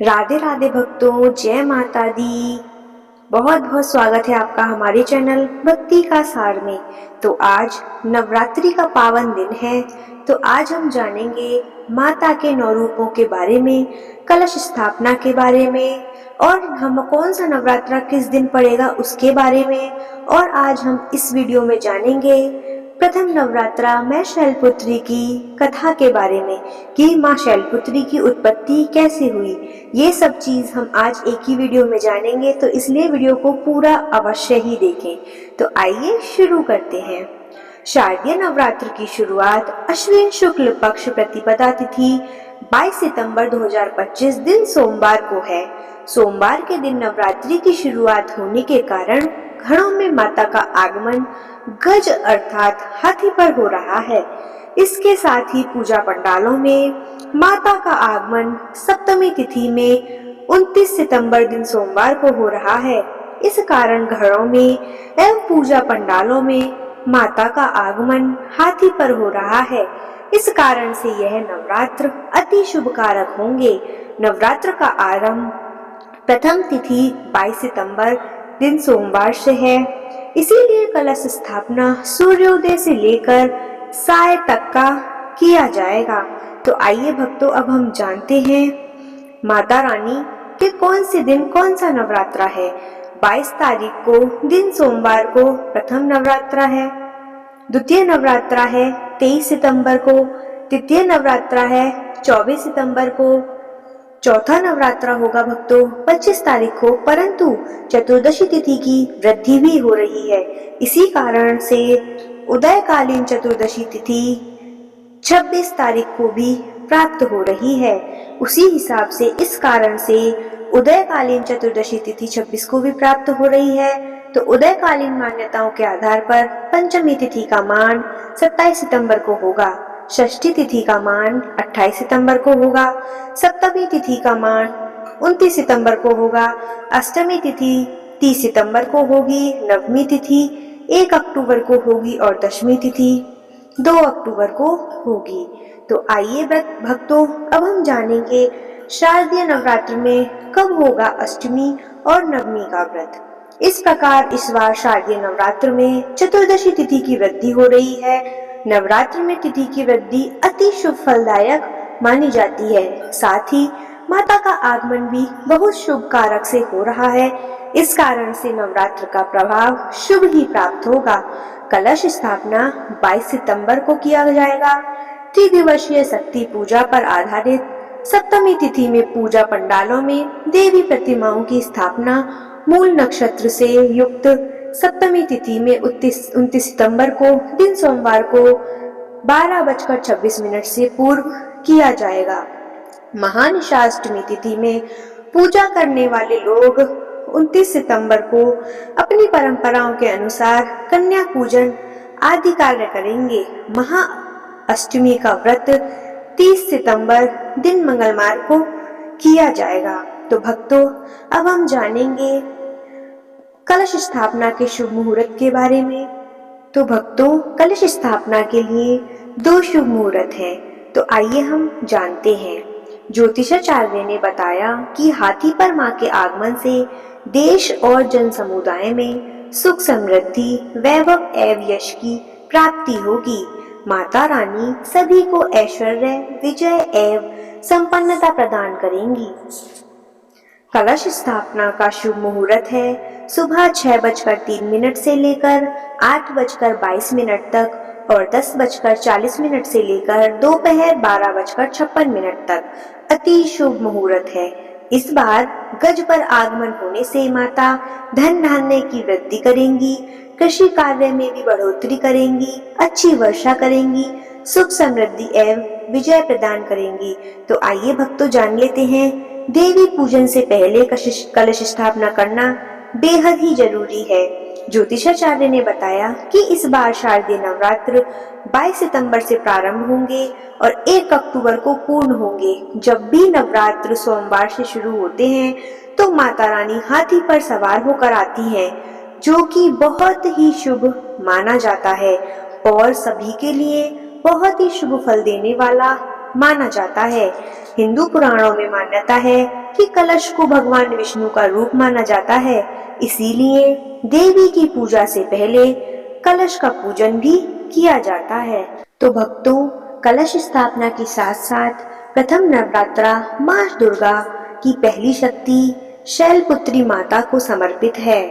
राधे राधे भक्तों, जय माता दी। बहुत बहुत स्वागत है आपका हमारे चैनल भक्ति का सार में। तो आज नवरात्रि का पावन दिन है, तो आज हम जानेंगे माता के 9 रूपों के बारे में, कलश स्थापना के बारे में, और हम कौन सा नवरात्रा किस दिन पड़ेगा उसके बारे में। और आज हम इस वीडियो में जानेंगे प्रथम नवरात्रा मां शैलपुत्री की कथा के बारे में कि मां शैलपुत्री की उत्पत्ति कैसे हुई। ये सब चीज हम आज एक ही वीडियो में जानेंगे, तो इसलिए वीडियो को पूरा अवश्य ही देखें। तो आइए शुरू करते हैं। शारदीय नवरात्र की शुरुआत अश्विन शुक्ल पक्ष प्रतिपदा तिथि 22 सितंबर 2025 दिन सोमवार को है। सोमवार के दिन नवरात्रि की शुरुआत होने के कारण घरों में माता का आगमन गज अर्थात हाथी पर हो रहा है। इसके साथ ही पूजा पंडालों में माता का आगमन सप्तमी तिथि में 29 सितंबर दिन सोमवार को हो रहा है। इस कारण घरों में एवं पूजा पंडालों में माता का आगमन हाथी पर हो रहा है। इस कारण से यह नवरात्र अति शुभकारक होंगे। नवरात्र का आरंभ प्रथम तिथि 22 सितंबर दिन सोमवार से है, इसीलिए कलश स्थापना सूर्योदय से लेकर साय तक का किया जाएगा। तो आइए भक्तों, अब हम जानते हैं माता रानी के कौन से दिन कौन सा नवरात्रा है। 22 तारीख को दिन सोमवार को प्रथम नवरात्रा है, द्वितीय नवरात्रा है 23 सितंबर को, तृतीय नवरात्रा है 24 सितंबर को, चौथा नवरात्रा होगा भक्तों 25 तारीख को, परंतु चतुर्दशी तिथि की वृद्धि भी हो रही है। इसी कारण से उदयकालीन चतुर्दशी तिथि 26 तारीख को भी प्राप्त हो रही है। उसी हिसाब से इस कारण से उदयकालीन चतुर्दशी तिथि 26 को भी प्राप्त हो रही है। तो उदयकालीन मान्यताओं के आधार पर पंचमी तिथि का मान 27 सितंबर को होगा, षष्ठी तिथि का मान 28 सितंबर को होगा, सप्तमी तिथि का मान 29 सितंबर को होगा, अष्टमी तिथि 30 सितंबर को होगी, नवमी तिथि 1 अक्टूबर को होगी और दशमी तिथि 2 अक्टूबर को होगी। तो आइए भक्तों, अब हम जानेंगे शारदीय नवरात्र में कब होगा अष्टमी और नवमी का व्रत। इस प्रकार इस बार शारदीय नवरात्र में चतुर्दशी तिथि की वृद्धि हो रही है। नवरात्र में तिथि की वृद्धि अति शुभ फलदायक मानी जाती है। साथ ही माता का आगमन भी बहुत शुभ कारक से हो रहा है। इस कारण से नवरात्र का प्रभाव शुभ ही प्राप्त होगा। कलश स्थापना 22 सितंबर को किया जाएगा। त्रिदिवसीय शक्ति पूजा पर आधारित सप्तमी तिथि में पूजा पंडालों में देवी प्रतिमाओं की स्थापना मूल नक्षत्र से युक्त सप्तमी तिथि में 29 सितंबर को दिन सोमवार को 12:26 से पूर्व किया जाएगा। महानिशाष्टमी तिथि में पूजा करने वाले लोग 29 सितंबर को अपनी परंपराओं के अनुसार कन्या पूजन आदि कार्य करेंगे। महा अष्टमी का व्रत 30 सितंबर दिन मंगलवार को किया जाएगा। तो भक्तों, अब हम जानेंगे कलश स्थापना के शुभ मुहूर्त के बारे में। तो भक्तों, कलश स्थापना के लिए 2 शुभ मुहूर्त हैं। तो आइए हम जानते हैं। ज्योतिषाचार्य ने बताया कि हाथी पर मां के आगमन से देश और जन समुदाय में सुख समृद्धि वैभव एवं यश की प्राप्ति होगी। माता रानी सभी को ऐश्वर्य विजय एवं संपन्नता प्रदान करेंगी। कलश स्थापना का शुभ मुहूर्त है सुबह 6:03 से लेकर 8:22 तक और 10:40 से लेकर दोपहर 12:56 तक अति शुभ मुहूर्त है। इस बार गज पर आगमन होने से माता धन धान्य की वृद्धि करेंगी, कृषि कार्य में भी बढ़ोतरी करेंगी, अच्छी वर्षा करेंगी, सुख समृद्धि एवं विजय प्रदान करेंगी। तो आइए भक्तों, जान लेते हैं देवी पूजन से पहले कलश स्थापना करना बेहद ही जरूरी है। ज्योतिषाचार्य ने बताया कि इस बार शारदीय नवरात्र 22 सितंबर से प्रारंभ होंगे और 1 अक्टूबर को पूर्ण होंगे। जब भी नवरात्र सोमवार से शुरू होते हैं तो माता रानी हाथी पर सवार होकर आती हैं, जो कि बहुत ही शुभ माना जाता है और सभी के लिए बहुत ही शुभ फल देने वाला माना जाता है। हिंदू पुराणों में मान्यता है कि कलश को भगवान विष्णु का रूप माना जाता है, इसीलिए देवी की पूजा से पहले कलश का पूजन भी किया जाता है। तो भक्तों, कलश स्थापना के साथ साथ प्रथम नवरात्रा माँ दुर्गा की पहली शक्ति शैलपुत्री माता को समर्पित है।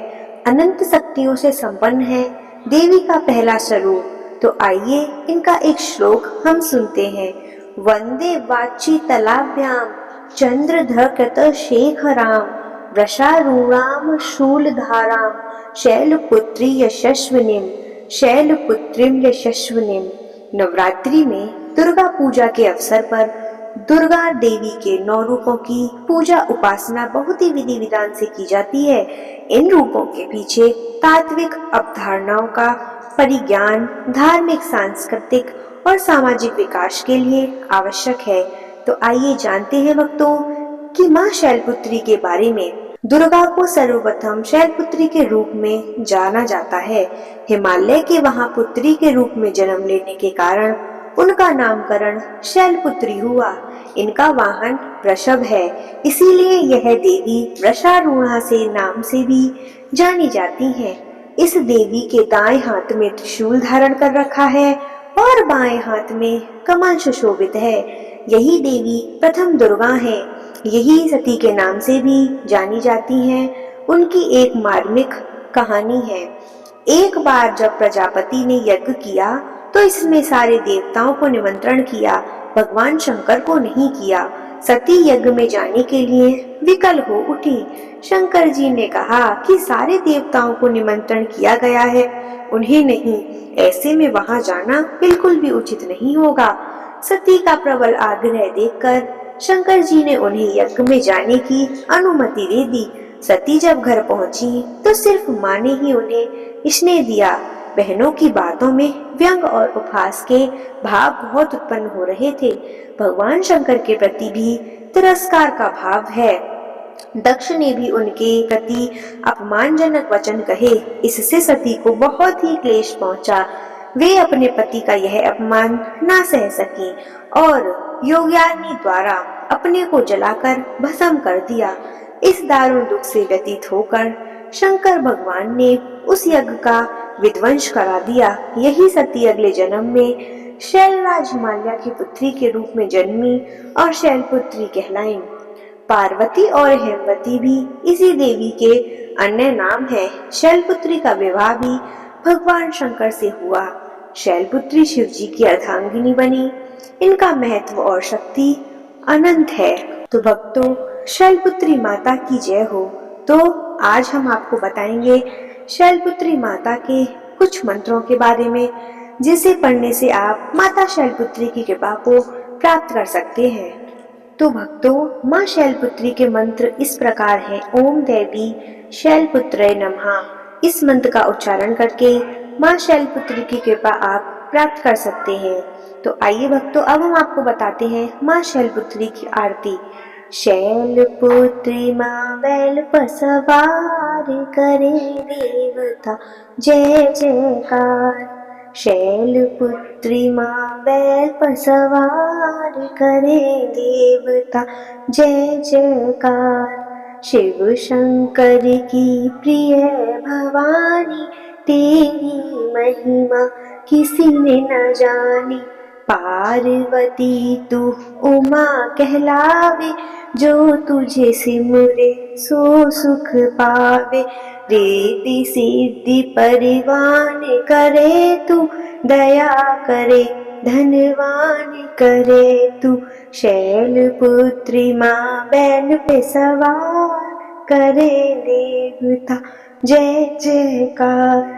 अनंत शक्तियों से संपन्न है देवी का पहला स्वरूप। तो आइए इनका एक श्लोक हम सुनते हैं। वंदे वाची तलाभ्याम चंद्रधकृत शेखराम वृषारूणाम शूलधाराम शैलपुत्री यशस्विनीम शैलपुत्रीम यशस्विनीम। नवरात्रि में दुर्गा पूजा के अवसर पर दुर्गा देवी के 9 रूपों की पूजा उपासना बहुत ही विधि विधान से की जाती है। इन रूपों के पीछे तात्विक अवधारणाओं का परिज्ञान धार्मिक, सांस्कृतिक और सामाजिक विकास के लिए आवश्यक है। तो आइए जानते हैं भक्तों कि माँ शैलपुत्री के बारे में। दुर्गा को सर्वप्रथम शैलपुत्री के रूप में जाना जाता है। हिमालय के वहां पुत्री के रूप में जन्म लेने के कारण उनका नामकरण शैलपुत्री हुआ। इनका वाहन वृषभ है, इसीलिए यह देवी वृषारूढ़ा से नाम से भी जानी जाती हैं। इस देवी के दाएं हाथ में त्रिशूल धारण कर रखा है और बाएं हाथ में कमल सुशोभित है। यही देवी प्रथम दुर्गा है। यही सती के नाम से भी जानी जाती हैं। उनकी एक मार्मिक कहानी है। एक बार जब प्रजापति ने यज्ञ किया तो इसमें सारे देवताओं को निमंत्रण किया, भगवान शंकर को नहीं किया। सती यज्ञ में जाने के लिए विकल हो उठी। शंकर जी ने कहा कि सारे देवताओं को निमंत्रण किया गया है, उन्हें नहीं, ऐसे में वहां जाना बिल्कुल भी उचित नहीं होगा। सती का प्रबल आग्रह देखकर शंकर जी ने उन्हें यज्ञ में जाने की अनुमति दे दी। सती जब घर पहुंची तो सिर्फ माँ ने ही उन्हें स्नेह दिया। बहनों की बातों में व्यंग और उपहास के भाव बहुत उत्पन्न हो रहे थे। भगवान शंकर के प्रति भी तिरस्कार का भाव है। दक्ष ने भी उनके प्रति अपमानजनक वचन कहे। इससे सती को बहुत ही क्लेश पहुंचा। वे अपने पति का यह अपमान ना सह सकी और योग्याग्नि द्वारा अपने को जलाकर भस्म कर दिया। इस दारुण दुख से व्यतीत होकर शंकर भगवान ने उस यज्ञ का विध्वंस करा दिया। यही सती अगले जन्म में शैलराज हिमालय की पुत्री के रूप में जन्मी और शैलपुत्री कहलाई। पार्वती और हेमवती भी इसी देवी के अन्य नाम है। शैलपुत्री का विवाह भी भगवान शंकर से हुआ। शैलपुत्री शिवजी की अर्धांगिनी बनी। इनका महत्व और शक्ति अनंत है। तो भक्तों, शैलपुत्री माता की जय हो। तो आज हम आपको बताएंगे शैलपुत्री माता के कुछ मंत्रों के बारे में, जिसे पढ़ने से आप माता शैलपुत्री की कृपा को प्राप्त कर सकते हैं। तो भक्तों, माँ शैलपुत्री के मंत्र इस प्रकार हैं। ओम देवी शैलपुत्रे नमः। इस मंत्र का उच्चारण करके माँ शैलपुत्री की कृपा आप प्राप्त कर सकते हैं। तो आइए भक्तों, अब हम आपको बताते हैं माँ शैलपुत्री की आरती। शैलपुत्री माँ बैल पर सवार करे देवता जय जयकार। शैलपुत्री माँ बैल पर सवार करे देवता जय जयकार। शिव शंकर की प्रिय भवानी तेरी महिमा किसी ने न जानी। पार्वती तू उमा कहलावे, जो तुझे सिमरे सो सुख पावे। रिद्धि सिद्धि परिवान करे तू, दया करे धनवान करे तू। शैलपुत्री माँ बैल पे सवार करे देवता जय जयकार।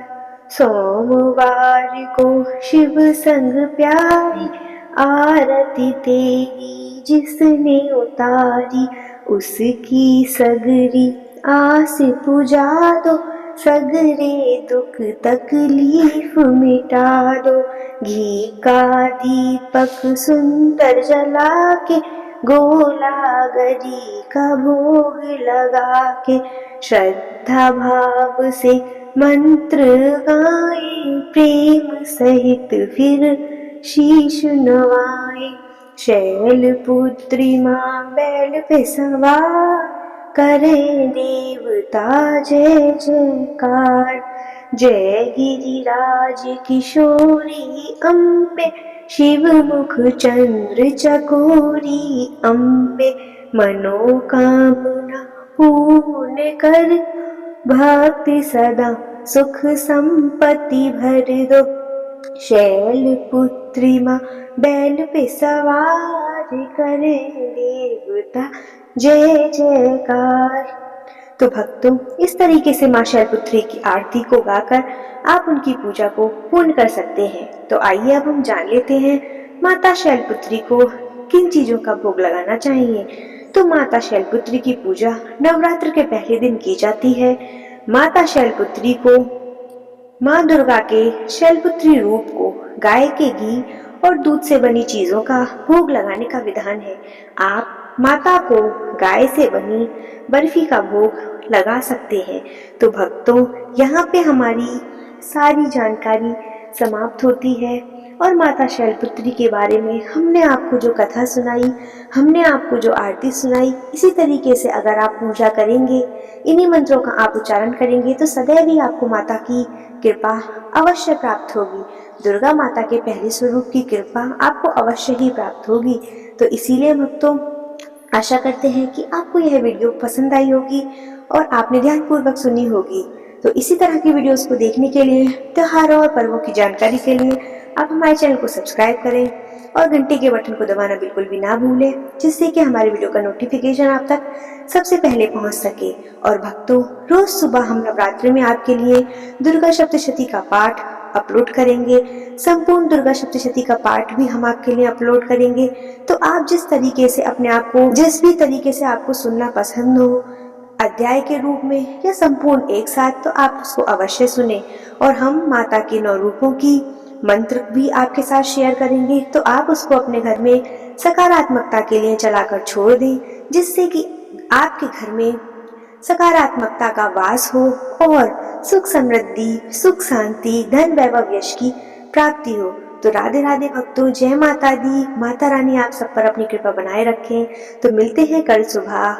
सोमवार को शिव संग प्यारी, आरती तेरी जिसने उतारी। उसकी सगरी आस पुजा दो, सगरे दुख तकलीफ मिटा दो। घी का दीपक सुंदर जला के, गोला गरी का भोग लगा के। श्रद्धा भाव से मंत्र गाए, प्रेम सहित फिर शीश नवाए। शैलपुत्री माँ बैल पे सवार, करें देवता जय जयकार। जय गिरिराज किशोरी अम्बे, शिव मुख चंद्र चकोरी अम्बे। मनोकामना पूर्ण कर, भक्ति सदा सुख संपत्ति भर दो। शैलपुत्री माँ बैल पे सवार, करें देवता जय जयकार। तो भक्तों, इस तरीके से माँ शैलपुत्री की आरती को गाकर आप उनकी पूजा को पूर्ण कर सकते हैं। तो आइए अब हम जान लेते हैं माता शैलपुत्री को किन चीजों का भोग लगाना चाहिए। तो माता शैलपुत्री की पूजा नवरात्र के पहले दिन की जाती है। माता शैलपुत्री को, माँ दुर्गा के शैलपुत्री रूप को गाय के घी और दूध से बनी चीजों का भोग लगाने का विधान है। आप माता को गाय से बनी बर्फी का भोग लगा सकते हैं। तो भक्तों, यहाँ पे हमारी सारी जानकारी समाप्त होती है और माता शैलपुत्री के बारे में हमने आपको जो कथा सुनाई, हमने आपको जो आरती सुनाई, इसी तरीके से अगर आप पूजा करेंगे, इन्हीं मंत्रों का आप उच्चारण करेंगे तो सदैव ही आपको माता की कृपा अवश्य प्राप्त होगी। दुर्गा माता के पहले स्वरूप की कृपा आपको अवश्य ही प्राप्त होगी। तो इसीलिए भक्तों, आशा करते हैं कि आपको यह वीडियो पसंद आई होगी और आपने ध्यानपूर्वक सुनी होगी। तो इसी तरह की वीडियोस को देखने के लिए, त्योहारों और पर्वों की जानकारी के लिए आप हमारे चैनल को सब्सक्राइब करें और घंटी के बटन को दबाना बिल्कुल भी ना भूलें, जिससे कि हमारे वीडियो का नोटिफिकेशन आप तक सबसे पहले पहुंच सके। और भक्तों, रोज सुबह हम नवरात्रि में आपके लिए दुर्गा सप्तशती का पाठ अपलोड करेंगे। संपूर्ण दुर्गा सप्तशती का पाठ भी हम आपके लिए अपलोड करेंगे। तो आप जिस तरीके से अपने आप को, जिस भी तरीके से आपको सुनना पसंद हो, अध्याय के रूप में या संपूर्ण एक साथ, तो आप उसको अवश्य सुने। और हम माता के 9 रूपों की मंत्र भी आपके साथ शेयर करेंगे। तो आप उसको अपने घर में सकारात्मकता के लिए चलाकर छोड़ दें, जिससे कि आपके घर में सकारात्मकता का वास हो और सुख समृद्धि, सुख शांति, धन वैभव यश की प्राप्ति हो। तो राधे राधे भक्तों, जय माता दी। माता रानी आप सब पर अपनी कृपा बनाए रखें। तो मिलते हैं कल सुबह।